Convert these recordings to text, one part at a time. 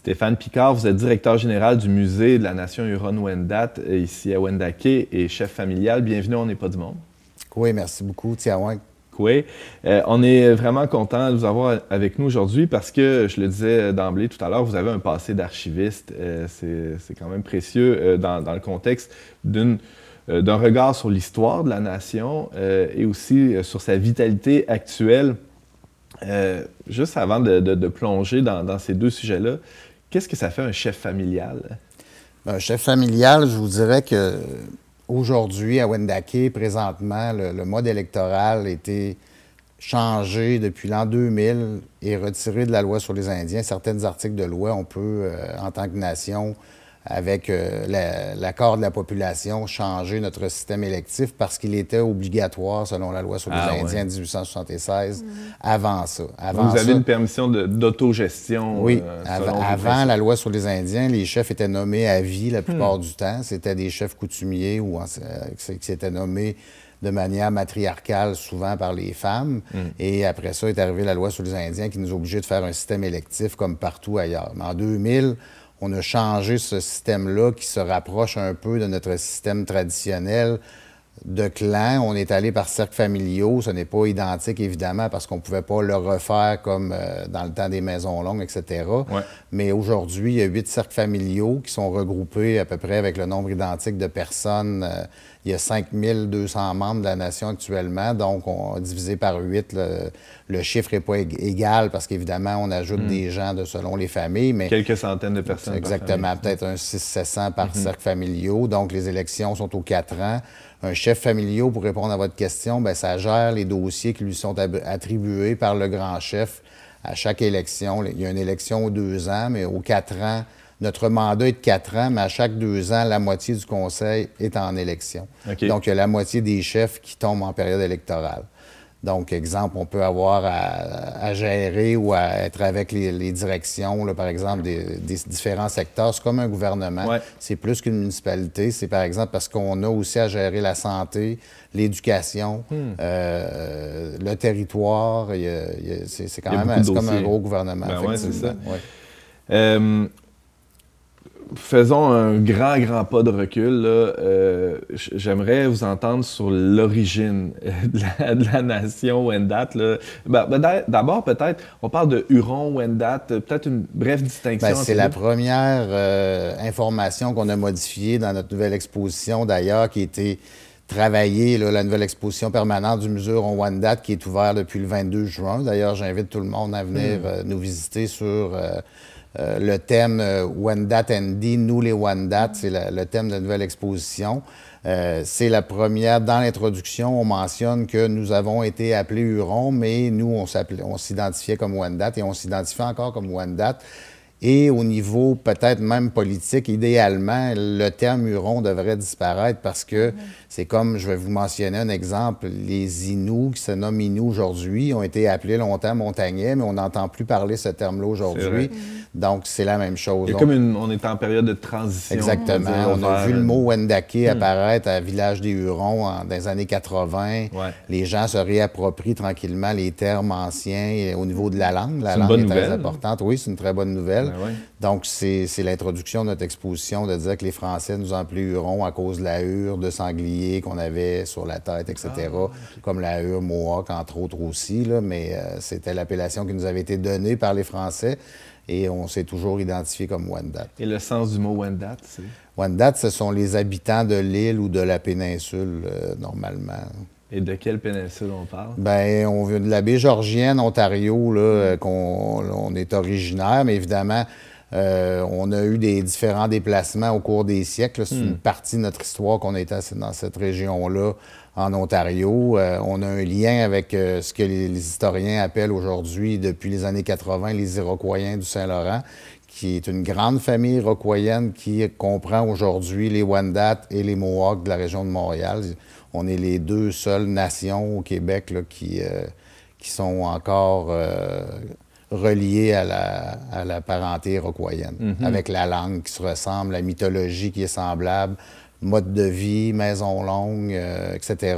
Stéphane Picard, vous êtes directeur général du musée de la nation Huron-Wendat ici à Wendake et chef familial. Bienvenue, on n'est pas du monde. Oui, merci beaucoup, Tiawan. Oui, on est vraiment content de vous avoir avec nous aujourd'hui parce que, je le disais d'emblée tout à l'heure, vous avez un passé d'archiviste. C'est quand même précieux dans le contexte d'un regard sur l'histoire de la nation et aussi sur sa vitalité actuelle. Juste avant de plonger dans ces deux sujets-là, qu'est-ce que ça fait un chef familial? Un chef familial, je vous dirais que aujourd'hui, à Wendake, présentement, le mode électoral a été changé depuis l'an 2000 et retiré de la loi sur les Indiens. Certains articles de loi, on peut, en tant que nation, avec l'accord de la population, changer notre système électif parce qu'il était obligatoire selon la loi sur les Indiens de 1876 avant ça. Vous avez une permission d'autogestion? Oui. Avant la loi sur les Indiens, les chefs étaient nommés à vie la plupart du temps. C'était des chefs coutumiers ou qui s'étaient nommés de manière matriarcale, souvent par les femmes. Et après ça est arrivée la loi sur les Indiens qui nous obligeait de faire un système électif comme partout ailleurs. Mais en 2000, on a changé ce système-là qui se rapproche un peu de notre système traditionnel de clans. On est allé par cercles familiaux. Ce n'est pas identique, évidemment, parce qu'on ne pouvait pas le refaire comme dans le temps des maisons longues, etc. Ouais. Mais aujourd'hui, il y a 8 cercles familiaux qui sont regroupés à peu près avec le nombre identique de personnes. Il y a 5200 membres de la nation actuellement, donc on a divisé par 8. Le chiffre n'est pas égal parce qu'évidemment, on ajoute des gens selon les familles. Mais quelques centaines de personnes. Exactement, peut-être un 600-700 par cercle familiaux. Donc, les élections sont aux 4 ans. Un chef familial, pour répondre à votre question, bien, ça gère les dossiers qui lui sont attribués par le grand chef à chaque élection. Il y a une élection aux 2 ans, mais aux 4 ans, notre mandat est de 4 ans, mais à chaque 2 ans, la moitié du conseil est en élection. Okay. Donc, il y a la moitié des chefs qui tombent en période électorale. Donc, exemple, on peut avoir à gérer ou à être avec les directions, là, par exemple, des différents secteurs. C'est comme un gouvernement. Ouais. C'est plus qu'une municipalité. C'est, par exemple, parce qu'on a aussi à gérer la santé, l'éducation, le territoire. C'est quand même comme un gros gouvernement. Ben ouais, c'est ça. Ouais. Faisons un grand pas de recul. J'aimerais vous entendre sur l'origine de la nation Wendat. D'abord, peut-être, on parle de Huron-Wendat, peut-être une brève distinction. C'est la première information qu'on a modifiée dans notre nouvelle exposition, d'ailleurs, qui a été travaillée, là, la nouvelle exposition permanente du musée Huron-Wendat, qui est ouverte depuis le 22 juin. D'ailleurs, j'invite tout le monde à venir nous visiter sur... le thème Wendat Ndi, nous les Wendat, c'est le thème de la nouvelle exposition. C'est la première, dans l'introduction, on mentionne que nous avons été appelés Hurons, mais nous, on s'identifiait comme Wendat et on s'identifie encore comme Wendat. Et au niveau peut-être même politique, idéalement, le terme Huron devrait disparaître parce que c'est comme, je vais vous mentionner un exemple, les Inuits, qui se nomment Inuits aujourd'hui, ont été appelés longtemps Montagnais, mais on n'entend plus parler ce terme-là aujourd'hui. Donc, c'est la même chose. Il y a comme on est en période de transition. Exactement. On a vu le mot Wendake apparaître à Village des Hurons dans les années 80. Ouais. Les gens se réapproprient tranquillement les termes anciens au niveau de la langue. La langue est très importante. Oui, c'est une très bonne nouvelle. Ben ouais. Donc, c'est l'introduction de notre exposition de dire que les Français nous ont appelés Hurons à cause de la hure de sanglier qu'on avait sur la tête, etc. Comme la hure Mohawk, entre autres aussi. Là, mais c'était l'appellation qui nous avait été donnée par les Français. Et on s'est toujours identifié comme Wendat. Et le sens du mot Wendat, c'est? Wendat, ce sont les habitants de l'île ou de la péninsule, normalement. Et de quelle péninsule on parle? Bien, on vient de la baie Georgienne, Ontario, là, on est originaire, mais évidemment, on a eu des différents déplacements au cours des siècles. C'est une partie de notre histoire qu'on a été dans cette région-là, en Ontario. On a un lien avec ce que les historiens appellent aujourd'hui, depuis les années 80, les Iroquoiens du Saint-Laurent, qui est une grande famille iroquoienne qui comprend aujourd'hui les Wendat et les Mohawks de la région de Montréal. On est les 2 seules nations au Québec là, qui sont encore reliées à la parenté iroquoienne, avec la langue qui se ressemble, la mythologie qui est semblable, mode de vie, maison longue, etc.,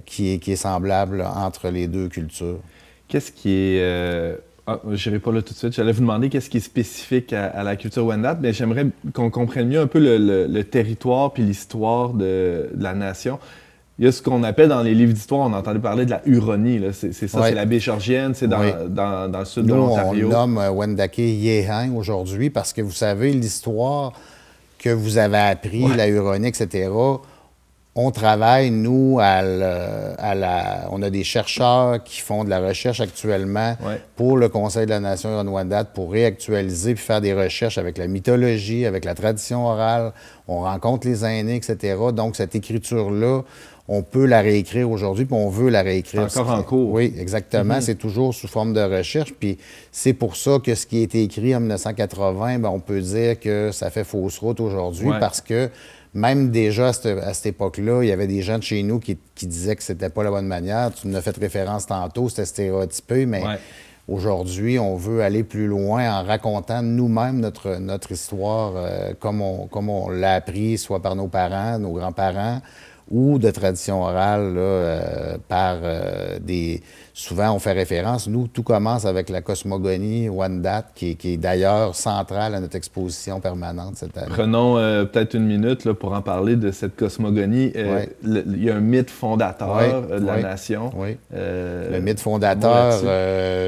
qui est semblable entre les 2 cultures. Qu'est-ce qui est Je n'irai pas là tout de suite. J'allais vous demander qu'est-ce qui est spécifique à la culture Wendat, mais j'aimerais qu'on comprenne mieux un peu le territoire puis l'histoire de la nation. Il y a ce qu'on appelle dans les livres d'histoire, on entendait parler de la Huronie. C'est ça, c'est la baie georgienne, c'est dans le sud de l'Ontario. On nomme Wendake Yéhan aujourd'hui parce que vous savez, l'histoire que vous avez appris, la Huronie, etc., on travaille, nous, on a des chercheurs qui font de la recherche actuellement pour le Conseil de la Nation Huron-Wendat pour réactualiser puis faire des recherches avec la mythologie, avec la tradition orale. On rencontre les aînés, etc. Donc, cette écriture-là, on peut la réécrire aujourd'hui, puis on veut la réécrire. C'est encore en cours. Oui, exactement. C'est toujours sous forme de recherche. Puis c'est pour ça que ce qui a été écrit en 1980, bien, on peut dire que ça fait fausse route aujourd'hui parce que même déjà à cette époque-là, il y avait des gens de chez nous qui disaient que c'était pas la bonne manière. Tu nous as fait référence tantôt, c'était stéréotypé, mais aujourd'hui, on veut aller plus loin en racontant nous-mêmes notre histoire comme on l'a appris, soit par nos parents, nos grands-parents, ou de tradition orale par des... Souvent, on fait référence. Nous, tout commence avec la cosmogonie Wendat, qui est d'ailleurs centrale à notre exposition permanente cette année. Prenons peut-être une minute là, pour en parler de cette cosmogonie. Il y a un mythe fondateur de la nation. Le mythe fondateur,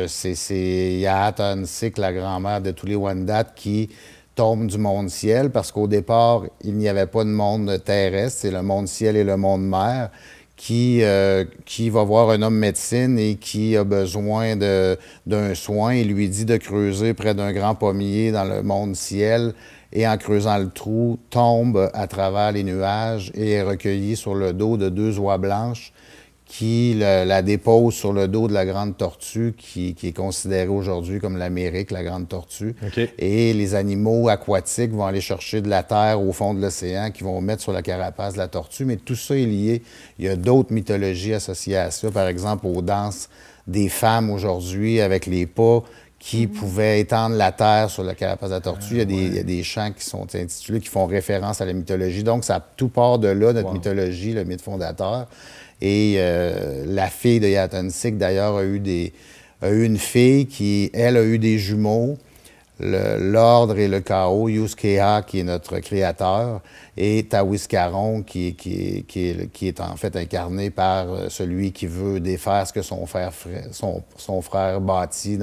c'est Yaatansic, la grand-mère de tous les Wendat, qui tombe du monde ciel, parce qu'au départ, il n'y avait pas de monde terrestre, c'est le monde ciel et le monde mer qui va voir un homme médecine et qui a besoin d'un soin. Il lui dit de creuser près d'un grand pommier dans le monde ciel et en creusant le trou, tombe à travers les nuages et est recueilli sur le dos de deux oies blanches qui la dépose sur le dos de la grande tortue, qui est considérée aujourd'hui comme l'Amérique, la grande tortue. Et les animaux aquatiques vont aller chercher de la terre au fond de l'océan, qui vont mettre sur la carapace de la tortue. Mais tout ça est lié. Il y a d'autres mythologies associées à ça, par exemple aux danses des femmes aujourd'hui avec les pas qui pouvaient étendre la terre sur la carapace de la tortue. Il y a des chants qui sont intitulés, qui font référence à la mythologie. Donc, ça tout part de là, notre mythologie, le mythe fondateur. Et la fille de Yaatansic, d'ailleurs, a eu une fille qui, elle, a eu des jumeaux, l'ordre et le chaos, Yuskea, qui est notre créateur, et Tawiskaron, qui est en fait incarné par celui qui veut défaire ce que son frère bâtit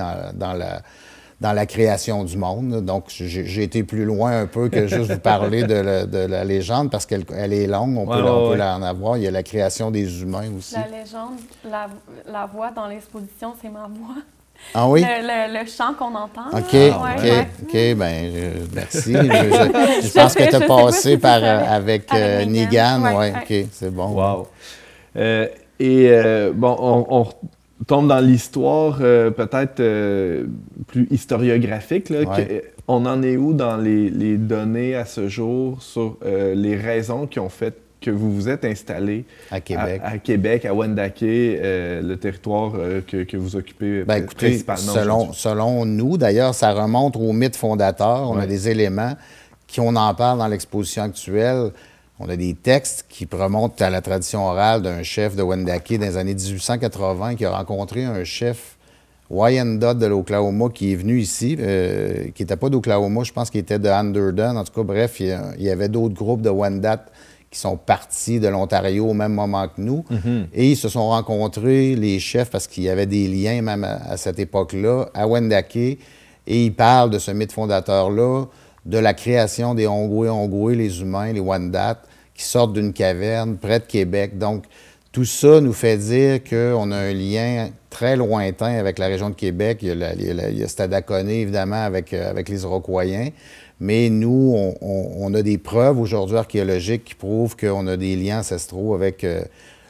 dans la création du monde. Donc, j'ai été plus loin un peu que juste vous parler de la légende, parce qu'elle est longue, on peut en avoir. Il y a la création des humains aussi. La légende, la voix dans l'exposition, c'est ma voix. Ah oui? Le chant qu'on entend. OK, bien, merci. Je pense que tu as passé avec Nigan. Oui, OK, c'est bon. Wow. On tombe dans l'histoire peut-être plus historiographique. Là, on en est où dans les données à ce jour sur les raisons qui ont fait que vous vous êtes installé à Québec, à Wendake, le territoire que vous occupez principalement? Selon nous, d'ailleurs, ça remonte au mythe fondateur. On a des éléments on en parle dans l'exposition actuelle. On a des textes qui remontent à la tradition orale d'un chef de Wendake dans les années 1880 qui a rencontré un chef Wyandot de l'Oklahoma qui est venu ici, qui n'était pas d'Oklahoma, je pense qu'il était de Anderden. En tout cas, bref, il y avait d'autres groupes de Wendat qui sont partis de l'Ontario au même moment que nous. Et ils se sont rencontrés, les chefs, parce qu'il y avait des liens même à cette époque-là, à Wendake. Et ils parlent de ce mythe fondateur-là, de la création des Ongoué, les humains, les Wendat, qui sortent d'une caverne près de Québec. Donc, tout ça nous fait dire qu'on a un lien très lointain avec la région de Québec. Il y a Stadaconé, évidemment, avec les Iroquois. Mais nous, on a des preuves aujourd'hui archéologiques qui prouvent qu'on a des liens ancestraux avec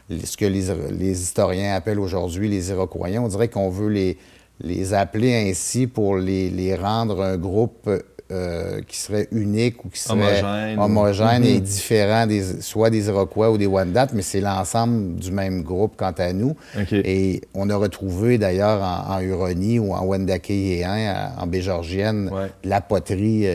ce que les historiens appellent aujourd'hui les Iroquois. On dirait qu'on veut les appeler ainsi pour les rendre un groupe qui serait unique ou qui serait homogène et différent soit des Iroquois ou des Wendat, mais c'est l'ensemble du même groupe quant à nous. Et on a retrouvé d'ailleurs en Huronie ou en Wendake-Yéhan, en baie georgienne, la poterie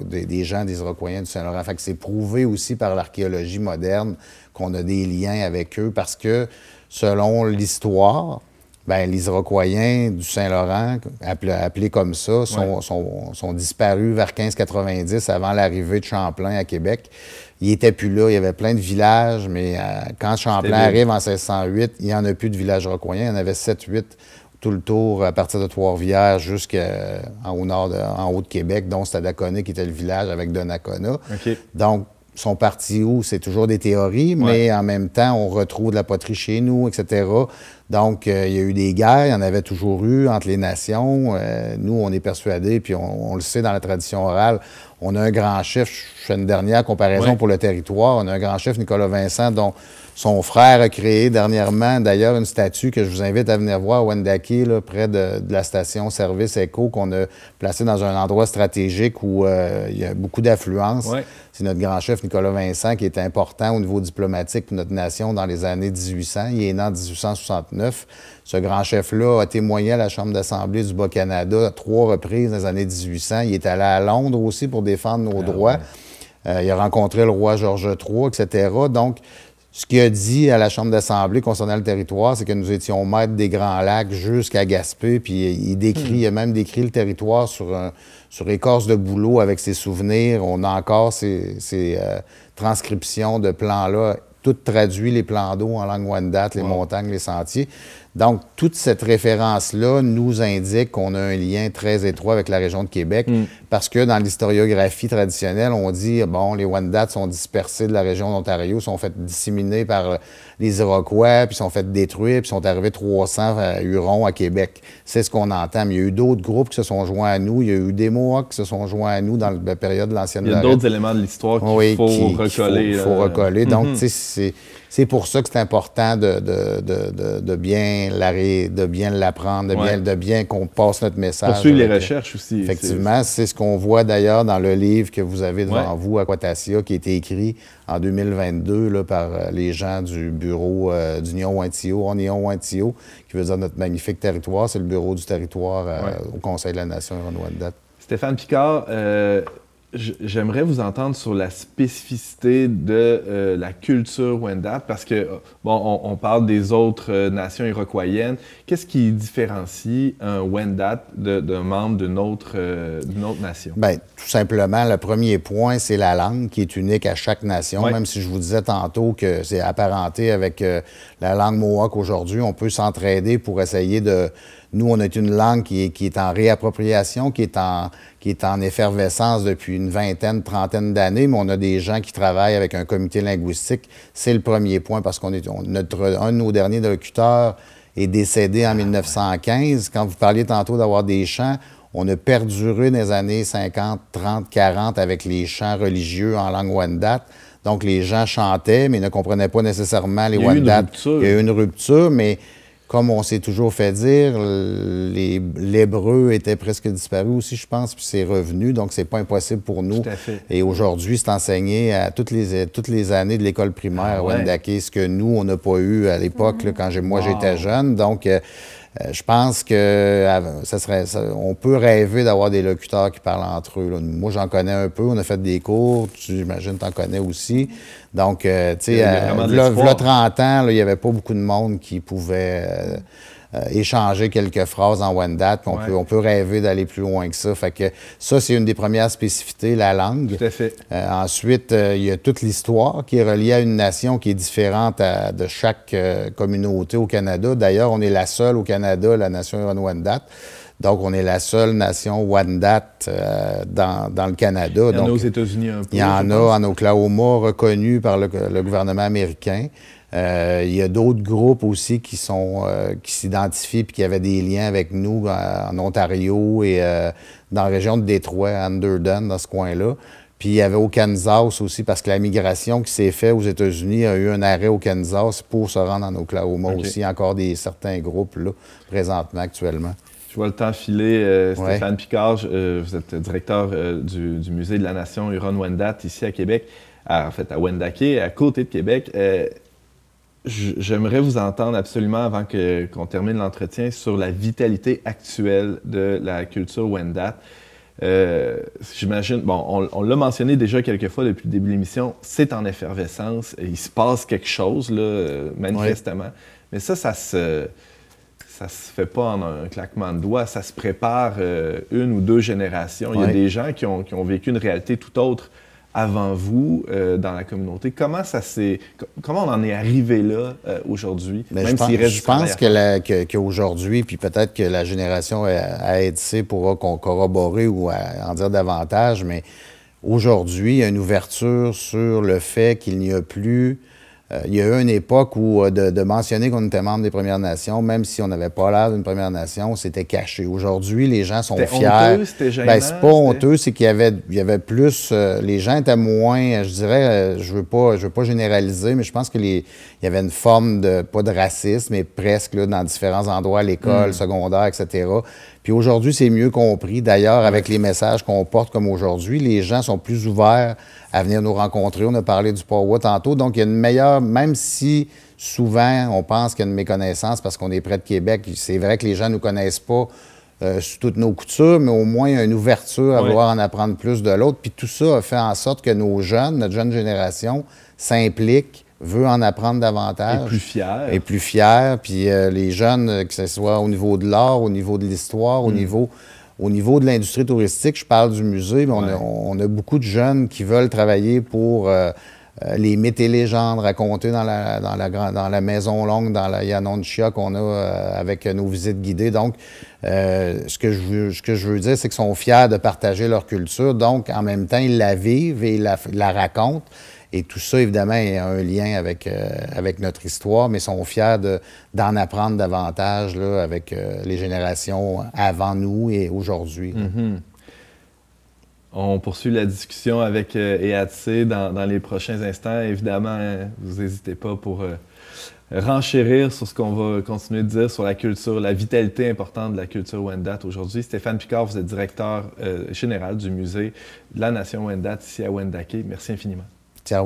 des gens des Iroquois du Saint-Laurent. Fait que c'est prouvé aussi par l'archéologie moderne qu'on a des liens avec eux parce que, selon l'histoire, Bien, les Iroquoiens du Saint-Laurent, appelés comme ça, sont disparus vers 1590 avant l'arrivée de Champlain à Québec. Ils n'étaient plus là. Il y avait plein de villages, mais quand Champlain arrive en 1608, il n'y en a plus de villages iroquoiens. Il y en avait 7-8 tout le tour, à partir de Trois-Rivières jusqu'en haut de Québec, dont Stadacona, qui était le village avec Donnacona. Okay. Donc, sont partis où? C'est toujours des théories, mais en même temps, on retrouve de la poterie chez nous, etc. Donc, il y a eu des guerres, il y en avait toujours eu entre les nations. Nous, on est persuadés, puis on le sait dans la tradition orale, on a un grand chef, je fais une dernière comparaison pour le territoire, on a un grand chef, Nicolas Vincent, dont son frère a créé dernièrement, d'ailleurs, une statue que je vous invite à venir voir à Wendake, là, près de la station-service Echo, qu'on a placée dans un endroit stratégique où il y a beaucoup d'affluence. Ouais. C'est notre grand chef, Nicolas Vincent, qui est important au niveau diplomatique pour notre nation dans les années 1800. Il est né en 1869. Ce grand chef-là a témoigné à la Chambre d'Assemblée du Bas-Canada à 3 reprises dans les années 1800. Il est allé à Londres aussi pour défendre nos droits. Il a rencontré le roi Georges III, etc. Donc, ce qu'il a dit à la Chambre d'Assemblée concernant le territoire, c'est que nous étions maîtres des Grands Lacs jusqu'à Gaspé, puis il a même décrit le territoire sur écorce de bouleau avec ses souvenirs. On a encore ces transcriptions de plans-là, toutes traduits, les plans d'eau en langue Wendat, les montagnes, les sentiers. Donc, toute cette référence-là nous indique qu'on a un lien très étroit avec la région de Québec, parce que dans l'historiographie traditionnelle, on dit, bon, les Wendats sont dispersés de la région d'Ontario, sont fait disséminer par les Iroquois, puis sont fait détruire, puis sont arrivés 300 Hurons à Québec. C'est ce qu'on entend. Mais il y a eu d'autres groupes qui se sont joints à nous. Il y a eu des Mohawks qui se sont joints à nous dans la période de l'ancienne Lorette. Il y a d'autres éléments de l'histoire qu'il faut recoller. Il faut recoller. Donc, tu sais, c'est pour ça que c'est important de bien l'apprendre, de bien qu'on passe notre message. Poursuivre les recherches aussi. Effectivement, c'est ce qu'on voit d'ailleurs dans le livre que vous avez devant vous, Aquatasia, qui a été écrit en 2022 là, par les gens du bureau d'Union Wantio, Wantio, qui veut dire notre magnifique territoire. C'est le bureau du territoire au Conseil de la Nation Huron-Wendat. Stéphane Picard, j'aimerais vous entendre sur la spécificité de la culture Wendat, parce que, bon, on parle des autres nations iroquoiennes. Qu'est-ce qui différencie un Wendat d'un membre d'une autre nation? Bien, tout simplement, le premier point, c'est la langue qui est unique à chaque nation. Même si je vous disais tantôt que c'est apparenté avec la langue Mohawk aujourd'hui, on peut s'entraider pour essayer de... Nous, on a une langue qui est en réappropriation, qui est en effervescence depuis une vingtaine, trentaine d'années, mais on a des gens qui travaillent avec un comité linguistique. C'est le premier point, parce un de nos derniers locuteurs est décédé en 1915. Quand vous parliez tantôt d'avoir des chants, on a perduré dans les années 50, 30, 40 avec les chants religieux en langue Wendat. Donc, les gens chantaient, mais ne comprenaient pas nécessairement les Wendat. Il y a eu une rupture, mais... Comme on s'est toujours fait dire, l'hébreu était presque disparu aussi, je pense, puis c'est revenu, donc c'est pas impossible pour nous. Tout à fait. Et aujourd'hui, c'est enseigné à toutes les années de l'école primaire à Wendake, ce que nous, on n'a pas eu à l'époque, quand j'étais jeune. Donc, je pense que on peut rêver d'avoir des locuteurs qui parlent entre eux. Là. Moi, j'en connais un peu. On a fait des cours. J'imagine que tu en connais aussi. Donc, tu sais, là, 30 ans, là, il n'y avait pas beaucoup de monde qui pouvait échanger quelques phrases en Wendat. On peut rêver d'aller plus loin que ça. Fait que ça, c'est une des premières spécificités, la langue. Tout à fait. Ensuite, il y a toute l'histoire qui est reliée à une nation qui est différente de chaque communauté au Canada. D'ailleurs, on est la seule au Canada, la nation Huron-Wendat. Donc, on est la seule nation Wendat dans le Canada. Il y en a aux États-Unis un peu. Il y en a en Oklahoma, reconnu par le gouvernement américain. Il y a d'autres groupes aussi qui s'identifient et qui avaient des liens avec nous en Ontario et dans la région de Détroit, à Underdon, dans ce coin-là. Puis il y avait au Kansas aussi, parce que la migration qui s'est faite aux États-Unis a eu un arrêt au Kansas pour se rendre en Oklahoma aussi. Il y a encore certains groupes là, présentement, actuellement. Je vois le temps filer. Stéphane Picard, vous êtes directeur du Musée de la Nation Huron-Wendat ici à Québec, en fait à Wendake, à côté de Québec. J'aimerais vous entendre absolument, avant qu'on termine l'entretien, sur la vitalité actuelle de la culture Wendat. J'imagine, bon, on l'a mentionné déjà quelques fois depuis le début de l'émission, c'est en effervescence, il se passe quelque chose, là, manifestement. Mais ça ça se fait pas en un claquement de doigts, ça se prépare une ou deux générations. Il y a des gens qui ont vécu une réalité tout autre avant vous dans la communauté. Comment on en est arrivé là aujourd'hui? Je pense qu'aujourd'hui, puis peut-être que la génération à EDC pourra corroborer ou en dire davantage, mais aujourd'hui, il y a une ouverture sur le fait qu'il n'y a plus... il y a eu une époque où de mentionner qu'on était membre des Premières Nations, même si on n'avait pas l'air d'une Première Nation, c'était caché. Aujourd'hui, les gens sont fiers. Honteux, c'était gênant? C'est pas honteux, c'est qu'il y avait plus... les gens étaient moins, je dirais, je veux pas généraliser, mais je pense qu'il y avait une forme pas de racisme, mais presque là, dans différents endroits, à l'école, secondaire, etc. Puis aujourd'hui, c'est mieux compris. D'ailleurs, avec les messages qu'on porte comme aujourd'hui, les gens sont plus ouverts à venir nous rencontrer. On a parlé du Powwow tantôt. Donc, il y a une meilleure... Même si souvent, on pense qu'il y a une méconnaissance parce qu'on est près de Québec, c'est vrai que les gens ne nous connaissent pas sous toutes nos coutures, mais au moins, il y a une ouverture à vouloir en apprendre plus de l'autre. Puis tout ça a fait en sorte que nos jeunes, notre jeune génération, s'implique, veut en apprendre davantage. Et plus fier. Puis les jeunes, que ce soit au niveau de l'art, au niveau de l'histoire, au niveau de l'industrie touristique, je parle du musée, mais on a beaucoup de jeunes qui veulent travailler pour les mythes et légendes racontés dans la Maison Longue, dans la Yanonchia qu'on a avec nos visites guidées. Donc, ce que je veux dire, c'est qu'ils sont fiers de partager leur culture. Donc, en même temps, ils la vivent et ils la racontent. Et tout ça, évidemment, a un lien avec notre histoire, mais sont fiers d'en apprendre davantage là, avec les générations avant nous et aujourd'hui. On poursuit la discussion avec EADC dans les prochains instants. Évidemment, vous n'hésitez pas pour renchérir sur ce qu'on va continuer de dire sur la culture, la vitalité importante de la culture Wendat aujourd'hui. Stéphane Picard, vous êtes directeur général du musée de la Nation Wendat ici à Wendake. Merci infiniment. Tiens,